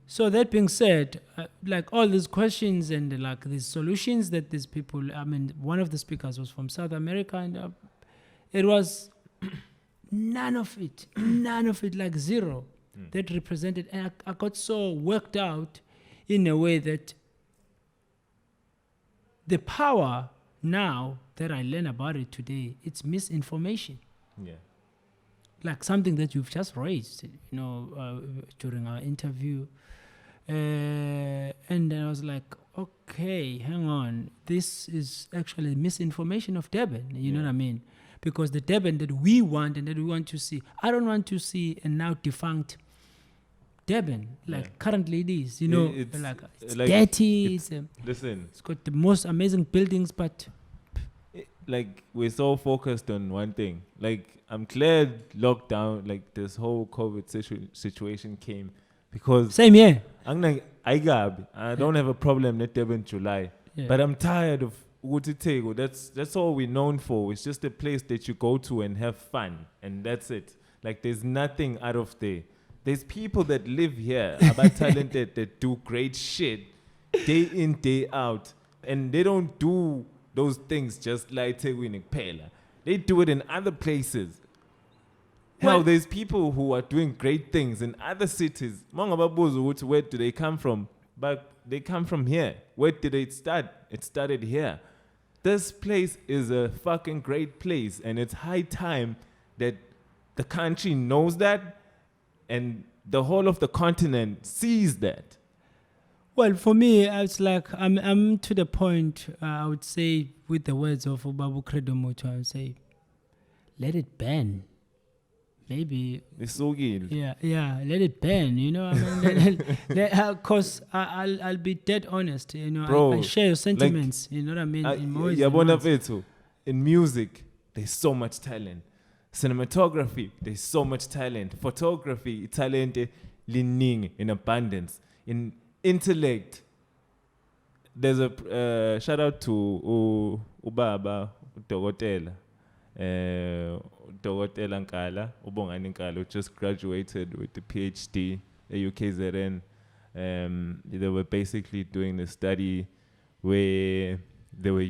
So that being said, like all these questions and like these solutions that these people, I mean, one of the speakers was from South America, and it was none of it, like zero, that represented. And I got so worked out in a way that the power now that I learn about it today, it's misinformation. Yeah. Like something that you've just raised, during our interview. And then I was like, okay, hang on. This is actually misinformation of Durban. You know what I mean? Because the Durban that we want and that we want to see, I don't want to see a now defunct Durban like currently it is. It's dirty. Listen, it's got the most amazing buildings, but like we're so focused on one thing. Like I'm glad lockdown, like this whole COVID situation came because same here. I'm like I don't have a problem with Durban July, but I'm tired of Utitego. That's all we're known for. It's just a place that you go to and have fun, and that's it. Like there's nothing out of there. There's people that live here, about talented, that do great shit day in, day out, and they don't do those things just like Tegwini Pela. They do it in other places. Hell, there's people who are doing great things in other cities. Where do they come from? But they come from here. Where did it start? It started here. This place is a fucking great place, and it's high time that the country knows that, and the whole of the continent sees that. Well, for me, it's like I'm to the point. I would say, with the words of Babu Credomoto, I would say, let it burn. Maybe it's so good. Yeah, let it burn. You know, I mean, because I'll be dead honest. You know, bro, I share your sentiments. Like, you know what I mean? In music, there's so much talent. Cinematography, there's so much talent. Photography, talent lining in abundance. In intellect, there's a shout out to Ubaba Dogotela. Dogotela Nkala, Ubongani Nkala, who just graduated with the PhD at UKZN. They were basically doing a study where they were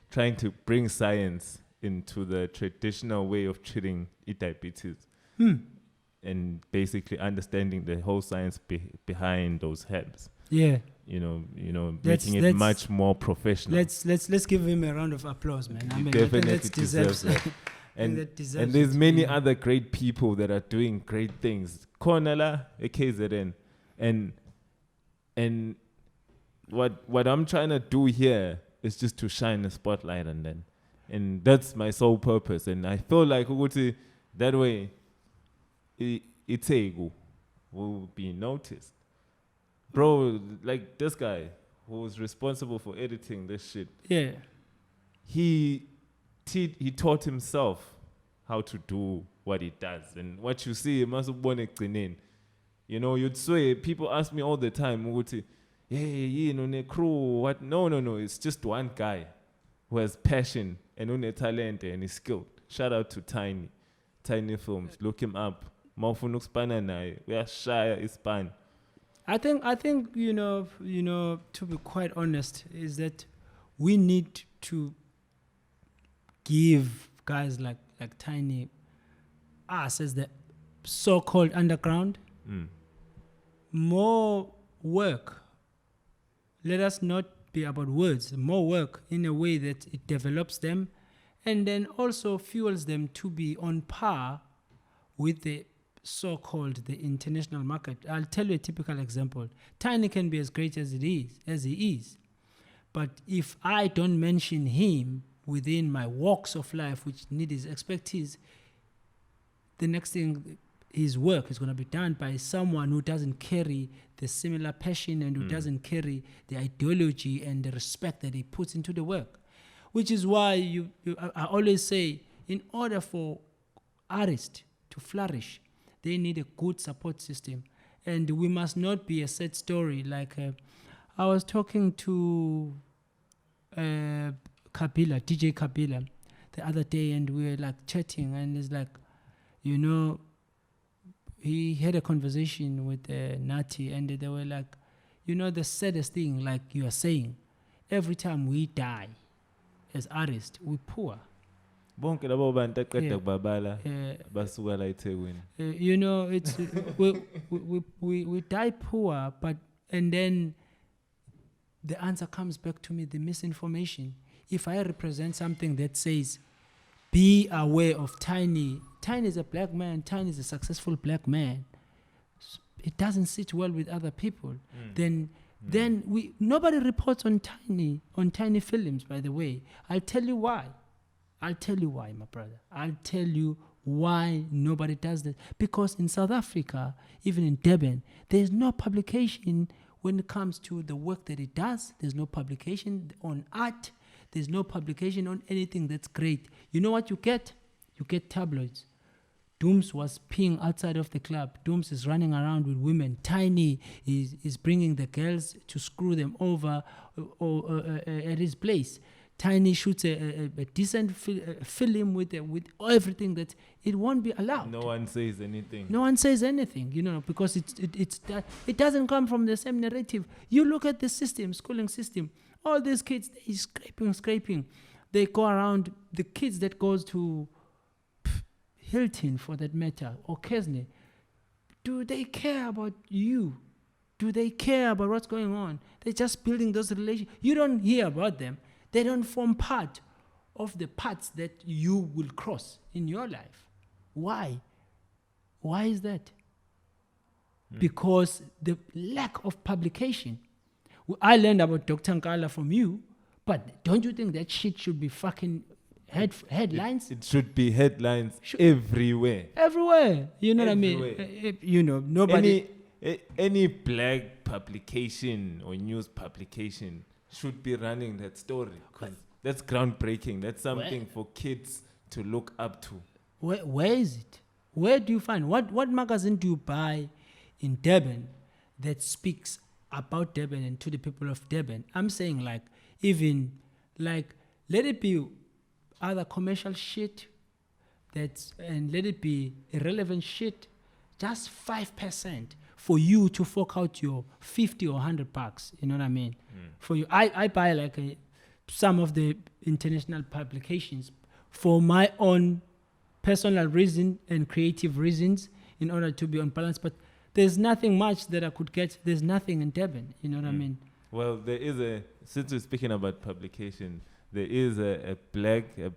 trying to bring science into the traditional way of treating diabetes, and basically understanding the whole science behind those herbs. Yeah. Making it much more professional. Let's give him a round of applause, man. I mean, definitely deserves that. And there's many other great people that are doing great things. Cornela, KZN, and what I'm trying to do here is just to shine a spotlight on them, and that's my sole purpose. And I feel like that way, Itegu will be noticed. Bro, like this guy who was responsible for editing this shit. Yeah. He taught himself how to do what he does. And what you see, you'd say, people ask me all the time, crew, what? No, it's just one guy who has passion and talent and is skilled. Shout out to Tiny Films. Look him up. Mawufunuk spana naye. We are shy ispan. I think to be quite honest, is that we need to give guys like Tiny, us as the so-called underground, more work. Let us not be about words, more work in a way that it develops them and then also fuels them to be on par with the so-called the international market. I'll tell you a typical example. Tiny can be as great as he is. But if I don't mention him within my walks of life, which need his expertise, the next thing, his work is going to be done by someone who doesn't carry the similar passion and who doesn't carry the ideology and the respect that he puts into the work. Which is why I always say, in order for artists to flourish, they need a good support system. And we must not be a sad story. Like, I was talking to DJ Kabila, the other day, and we were like chatting, and it's like, he had a conversation with Nati, and they were like, the saddest thing, like you are saying, every time we die as artists, we're poor. Bonke labo bantu aqeda kubabala basuka la eThekwini. It's we die poor, and then the answer comes back to me, the misinformation. If I represent something that says, be aware of Tiny. Tiny is a black man. Tiny is a successful black man. It doesn't sit well with other people. Then nobody reports on Tiny films, by the way. I'll tell you why, my brother. I'll tell you why nobody does that. Because in South Africa, even in Durban, there's no publication when it comes to the work that it does. There's no publication on art. There's no publication on anything that's great. You know what you get? You get tabloids. Dums was peeing outside of the club. Dums is running around with women. Tiny is bringing the girls to screw them over at his place. Tiny shoots a decent film with everything that it won't be allowed. No one says anything. No one says anything, because it doesn't come from the same narrative. You look at the system, schooling system. All these kids, they scraping. They go around. The kids that goes to Hilton, for that matter, or Kesney, do they care about you? Do they care about what's going on? They're just building those relations. You don't hear about them. They don't form part of the paths that you will cross in your life. Why? Why is that? Because the lack of publication. I learned about Dr. Nkala from you, but don't you think that shit should be fucking headlines? It should be headlines everywhere. Everywhere. You know everywhere. What I mean? Nobody... Any black publication or news publication should be running that story, because that's groundbreaking. That's something for kids to look up to. Where is it? Where do you find? What magazine do you buy in Durban that speaks about Durban and to the people of Durban? I'm saying let it be other commercial shit and let it be irrelevant shit, just 5% for you to fork out your 50 or 100 bucks. You know what I mean? For you, I buy some of the international publications for my own personal reason and creative reasons in order to be on balance. But there's nothing much that I could get. There's nothing in Durban. You know what I mean? Well, there is since we're speaking about publication, there is a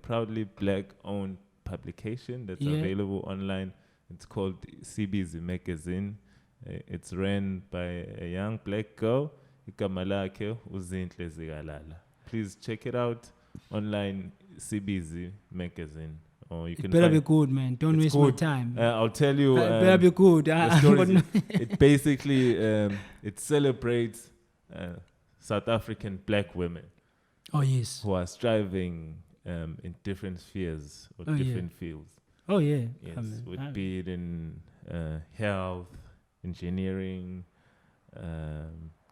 proudly black-owned publication that's available online. It's called CBZ Magazine. It's ran by a young black girl, igama lakhe uZinhle Zikalala. Please check it out online, CBZ Magazine. Or you can better be good, man. Don't waste my time. I'll tell you. Better be good. It basically it celebrates South African black women. Oh yes. Who are striving in different spheres or different fields. Oh yeah. Yes, would be it in health, engineering.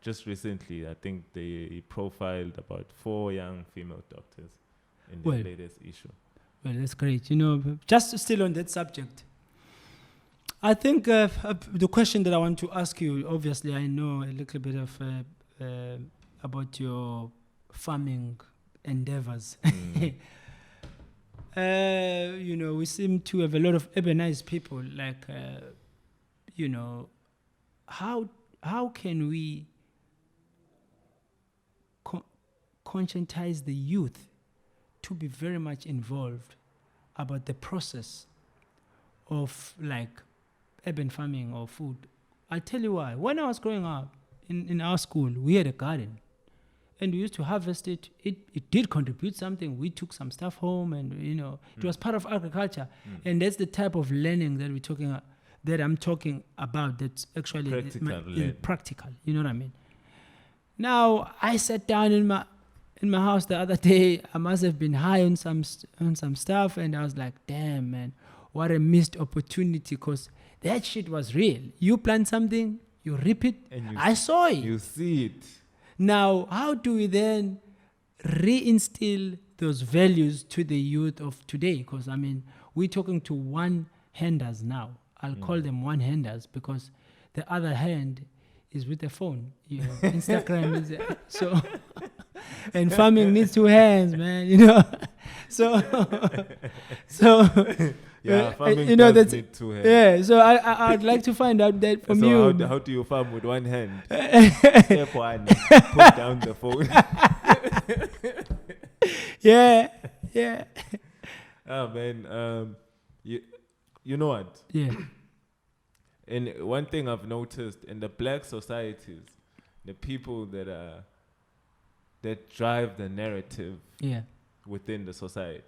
Just recently, I think they profiled about 4 young female doctors in the latest issue. Well, that's great. Just still on that subject, I think the question that I want to ask you, obviously I know a little bit of about your farming endeavors. We seem to have a lot of urbanized people. How can we conscientize the youth to be very much involved about the process of urban farming or food? I'll tell you why. When I was growing up in our school, we had a garden and we used to harvest it. It did contribute something. We took some stuff home and, it was part of agriculture. And that's the type of learning that I'm talking about. That's actually practical. You know what I mean? Now, I sat down in my house the other day. I must have been high on some stuff, and I was like, damn, man, what a missed opportunity, because that shit was real. You plant something, you rip it, and I saw it. You see it. Now, how do we then reinstill those values to the youth of today? Because, we're talking to one-handers now. I'll call them one-handers because the other hand is with the phone. Instagram is so... And farming needs 2 hands, man, So farming you know, does that's need two hands. yeah. So I'd like to find out that from So you. how do you farm with one hand? Step one, put down the phone. Yeah, yeah, Oh man, you know what? yeah, And one thing I've noticed in the black societies, the people that drive the narrative yeah, within the society,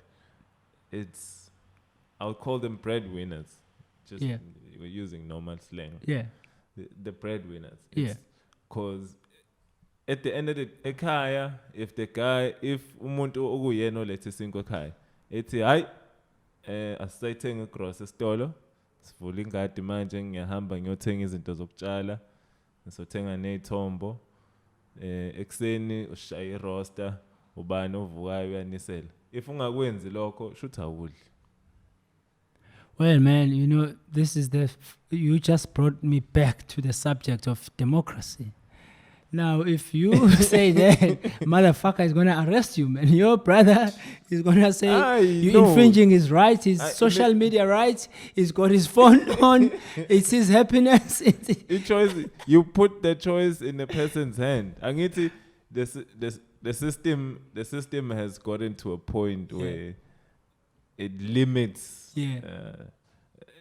I'll call them breadwinners. Just Yeah. we're using normal slang. yeah, The breadwinners. Yeah. Because at the end of the ekhaya, if umuntu okuyena olethe isinkwa ekhaya, ethi hayi asayithenga gross esitolo, sivula ingadi manje ngiyahamba ngiyothenga izinto zokutshala, ngisothenga nezithombo, ekseni ushaya iroster, ubani ovukayo uyanisela. If ungakwenzi lokho, shoot awudli. Well, man, you know, you just brought me back to the subject of democracy. Now, if you say that, motherfucker is going to arrest you, man. Your brother is going to say you're infringing his rights, his social media rights. He's got his phone on. It's his happiness. You put the choice in the person's hand. Angithi, the system has gotten to a point where it limits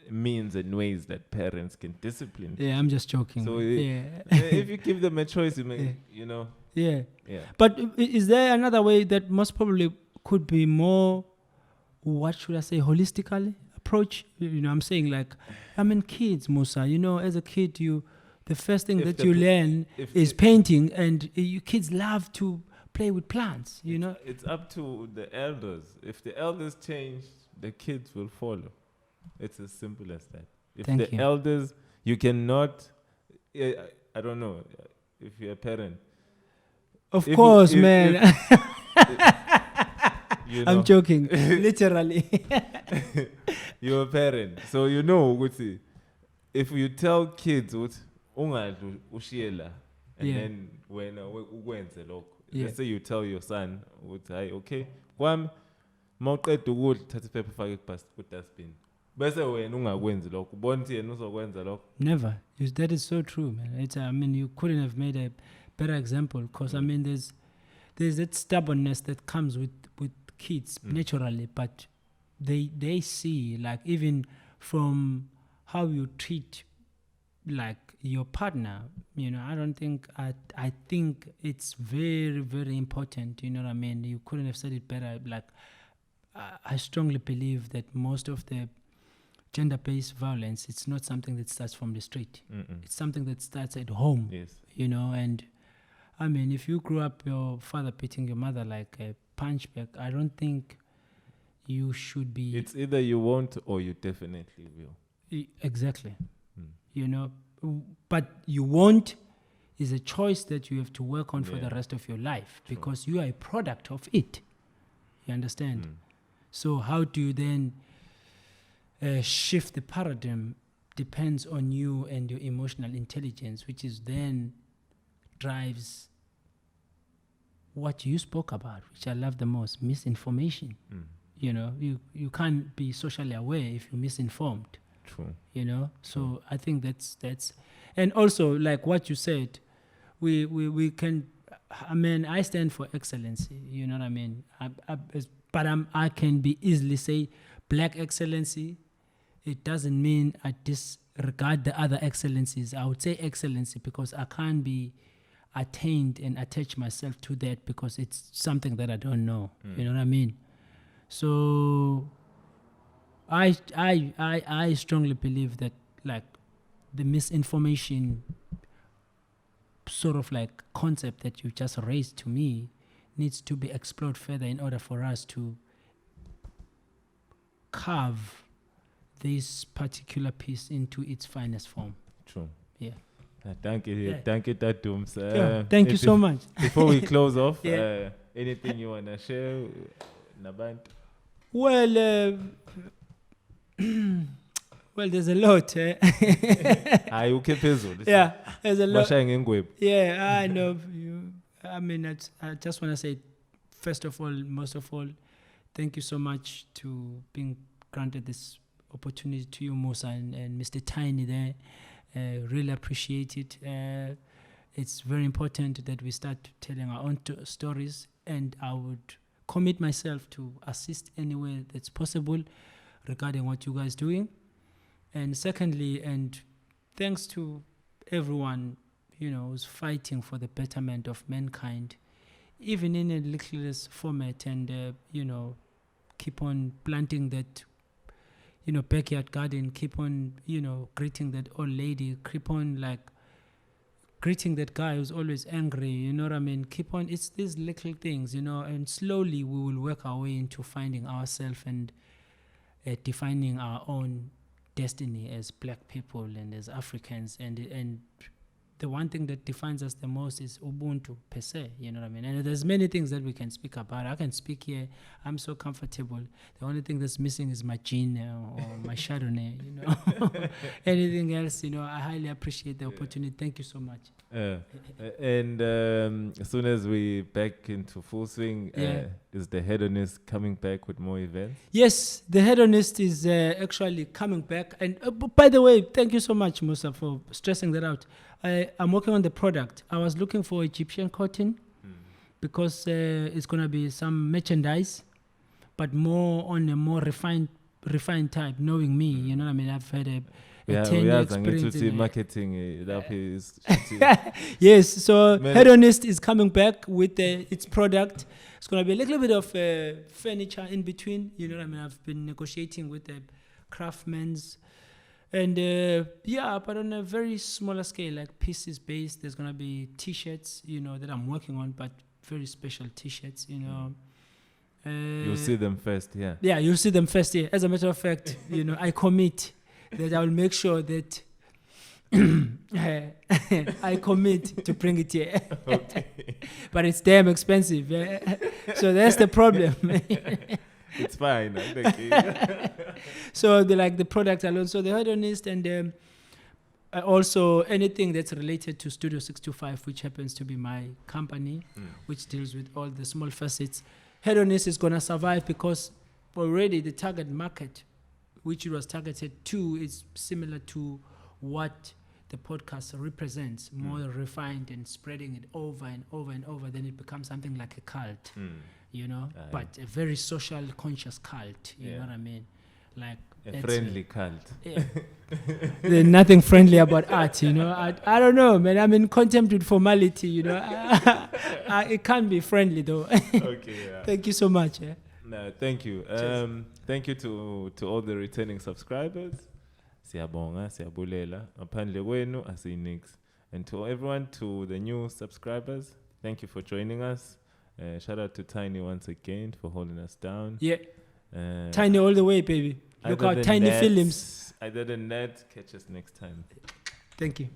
means and ways that parents can discipline. Yeah, I'm just joking. So if you give them a choice, you may, you know. Yeah. Yeah. But is there another way that most probably could be more, what should I say, holistically approach? You know, I'm saying like, I mean, kids, Musa, you know, as a kid, the first thing that you learn is painting, and you kids love to play with plants, you know. It's up to the elders. If the elders change, the kids will follow. It's as simple as that. If elders, you cannot, I don't know, if you're a parent. Of course, man. You know, I'm joking, literally. You're a parent, so you know, if you tell kids, ungadlu ushiyela, and then when ukwenze lokho. Let's say you tell your son, okay, kwami mawuqeda ukudla thatha iphepha ufake ku-dustbin. Bese wena ungakwenzi lokho. Ubona ukuthi yena uzokwenza lokho. Never. That is so true, man. I mean, you couldn't have made a better example, because I mean, there's that stubbornness that comes with kids naturally, but they see, like, even from how you treat like your partner, you know, I think it's very, very important, you know what I mean? You couldn't have said it better. Like, I strongly believe that most of the gender-based violence, it's not something that starts from the street. It's something that starts at home. Yes. You know, and I mean, if you grew up your father beating your mother like a punchback, I don't think you should be. It's either you won't or you definitely will. Exactly. You know, but you won't is a choice that you have to work on for the rest of your life. True. Because you are a product of it. You understand? So how do you then shift the paradigm? Depends on you and your emotional intelligence, which is then drives what you spoke about, which I love the most, misinformation. You know, you can't be socially aware if you're misinformed. True. You know, so I think that's, and also like what you said, we can, I mean, I stand for excellency, you know what I mean? I can be easily say black excellency. It doesn't mean I disregard the other excellencies. I would say excellency because I can't be attained and attach myself to that because it's something that I don't know. You know what I mean? So I strongly believe that, like, the misinformation sort of like concept that you just raised to me needs to be explored further in order for us to carve this particular piece into its finest form. True. Yeah. Thank you. Thank you, Dums. Thank you so much. Before we close off, anything you want to share, Nabant? Well, well, there's a lot. Yeah, there's a lot. Yeah, I know. I mean, I just want to say, first of all, most of all, thank you so much to being granted this opportunity to you, Musa, and Mr. Tiny there. Really appreciate it. It's very important that we start telling our own stories, and I would commit myself to assist any way that's possible regarding what you guys doing. And secondly, and thanks to everyone, who's fighting for the betterment of mankind, even in a littlest format, and keep on planting that backyard garden, keep on greeting that old lady, keep on like greeting that guy who's always angry, you know what I mean? Keep on, it's these little things, and slowly we will work our way into finding ourselves and defining our own destiny as black people and as Africans. And the one thing that defines us the most is Ubuntu per se, you know what I mean? And there's many things that we can speak about. I can speak here. I'm so comfortable. The only thing that's missing is my gin or my Chardonnay, Anything else, I highly appreciate the opportunity. Thank you so much. And as soon as we back into full swing, is the Hedonist coming back with more events? Yes, the Hedonist is actually coming back. And by the way, thank you so much, Musa, for stressing that out. I'm working on the product. I was looking for Egyptian cotton because it's going to be some merchandise, but more on a more refined type, knowing me, you know what I mean? I've had a 10-year experience in marketing. Yes, so Hedonist is coming back with its product. It's going to be a little bit of furniture in between, you know what I mean? I've been negotiating with the craftsmen's. And but on a very smaller scale, like pieces based, there's going to be T-shirts, that I'm working on, but very special T-shirts, You'll see them first, yeah. Yeah, you'll see them first, yeah. As a matter of fact, I commit that I will make sure that I commit to bring it here. Okay. But it's damn expensive, yeah? So that's the problem. It's fine. Thank you. So the product alone. So the Hedonist, and also anything that's related to Studio 625, which happens to be my company, which deals with all the small facets. Hedonist is going to survive because already the target market, which it was targeted to, is similar to what the podcast represents, more refined and spreading it over and over and over. Then it becomes something like a cult. But a very social conscious cult, you know what I mean? Like a friendly cult. Yeah. There's nothing friendly about art, I don't know, man. I'm in contempt with formality, it can't be friendly though. Okay, yeah. Thank you so much. Yeah. No, thank you. Thank you to all the returning subscribers. Siyabonga, siyabulela. Aphandle kwenu asinix. And to everyone, to the new subscribers, thank you for joining us. Shout out to Tiny once again for holding us down. Yeah. Tiny all the way, baby. Look out, Tiny Films. Other than that, catch us next time. Thank you.